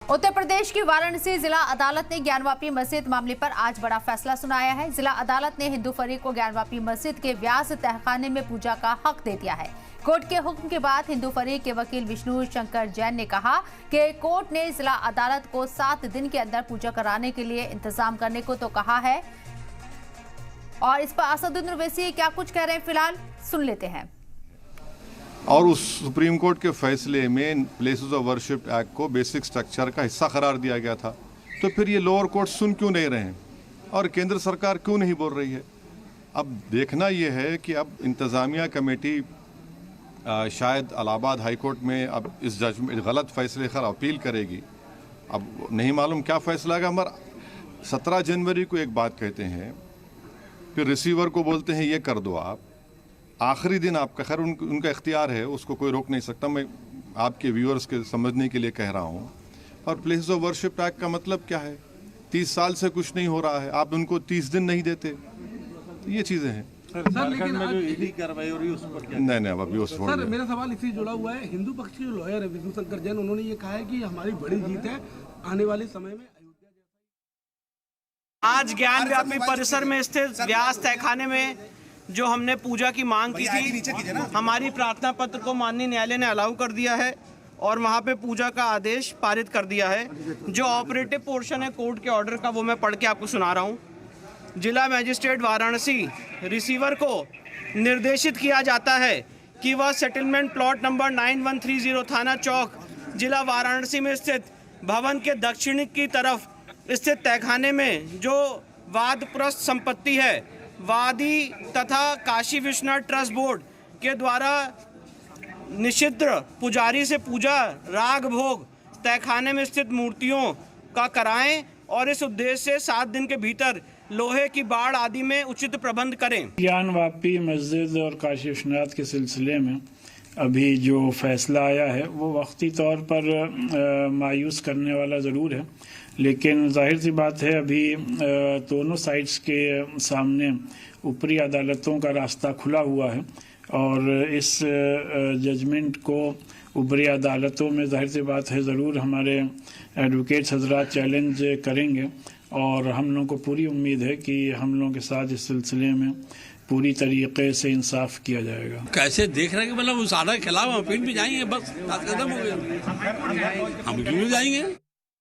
उत्तर प्रदेश की वाराणसी जिला अदालत ने ज्ञानवापी मस्जिद मामले पर आज बड़ा फैसला सुनाया है। जिला अदालत ने हिंदू फरीक को ज्ञानवापी मस्जिद के व्यास तहखाने में पूजा का हक दे दिया है। कोर्ट के हुक्म के बाद हिंदू फरीक के वकील विष्णु शंकर जैन ने कहा कि कोर्ट ने जिला अदालत को 7 दिन के अंदर पूजा कराने के लिए इंतजाम करने को तो कहा है। और इस पर असदुद्दीन ओवैसी क्या कुछ कह रहे हैं, फिलहाल सुन लेते हैं। और उस सुप्रीम कोर्ट के फैसले में प्लेसेस ऑफ वर्शिप एक्ट को बेसिक स्ट्रक्चर का हिस्सा करार दिया गया था, तो फिर ये लोअर कोर्ट सुन क्यों नहीं रहे हैं और केंद्र सरकार क्यों नहीं बोल रही है? अब देखना ये है कि अब इंतज़ामिया कमेटी शायद इलाहाबाद हाई कोर्ट में अब इस जजमेंट गलत फैसले पर अपील करेगी। अब नहीं मालूम क्या फैसला आएगा। हमारा 17 जनवरी को एक बात कहते हैं, फिर रिसीवर को बोलते हैं ये कर दो आप, आखिरी दिन आपका, खैर उनका इख्तियार है, उसको कोई रोक नहीं सकता। मैं आपके व्यूअर्स के समझने के लिए कह रहा हूँ। और प्लेसेस ऑफ वर्शिप एक्ट का मतलब क्या है? 30 साल से कुछ नहीं हो रहा है, आप उनको 30 दिन नहीं देते, ये चीज़ें हैं। सर लेकिन में जो ईडी कार्रवाई हो रही है उस पर क्या? नहीं अभी उस सर मेरा सवाल इससे जुड़ा हुआ है। हिंदू पक्ष के लॉयर है विष्णु शंकर जैन, उन्होंने ये कहा है कि हमारी बड़ी जीत है आने वाले समय में। आज ज्ञानव्यापी परिसर में स्थित व्यास तहखाने में जो हमने पूजा की मांग की थी, हमारी प्रार्थना पत्र को माननीय न्यायालय ने अलाउ कर दिया है और वहां पे पूजा का आदेश पारित कर दिया है। जो ऑपरेटिव पोर्शन है कोर्ट के ऑर्डर का वो मैं पढ़ के आपको सुना रहा हूँ। जिला मजिस्ट्रेट वाराणसी रिसीवर को निर्देशित किया जाता है कि वह सेटलमेंट प्लॉट नंबर 9130 थाना चौक जिला वाराणसी में स्थित भवन के दक्षिणी की तरफ स्थित तहखाने में जो वादप्रस्त संपत्ति है, वादी तथा काशी विश्वनाथ ट्रस्ट बोर्ड के द्वारा निषिद्ध पुजारी से पूजा राग भोग तहखाने में स्थित मूर्तियों का कराएं और इस उद्देश्य से 7 दिन के भीतर लोहे की बाड़ आदि में उचित प्रबंध करें। ज्ञानवापी मस्जिद और काशी विश्वनाथ के सिलसिले में अभी जो फैसला आया है वो वक्ती तौर पर मायूस करने वाला ज़रूर है, लेकिन जाहिर सी बात है अभी दोनों साइड्स के सामने ऊपरी अदालतों का रास्ता खुला हुआ है और इस जजमेंट को ऊपरी अदालतों में जाहिर सी बात है ज़रूर हमारे एडवोकेट्स हजरात चैलेंज करेंगे और हम लोगों को पूरी उम्मीद है कि हम लोगों के साथ इस सिलसिले में पूरी तरीके से इंसाफ किया जाएगा। कैसे देख रहे हैं कि मतलब उस आर्डर के खिलाफ हम अपील भी जाएंगे, बस बात खत्म हो गई, हम क्यों जाएंगे।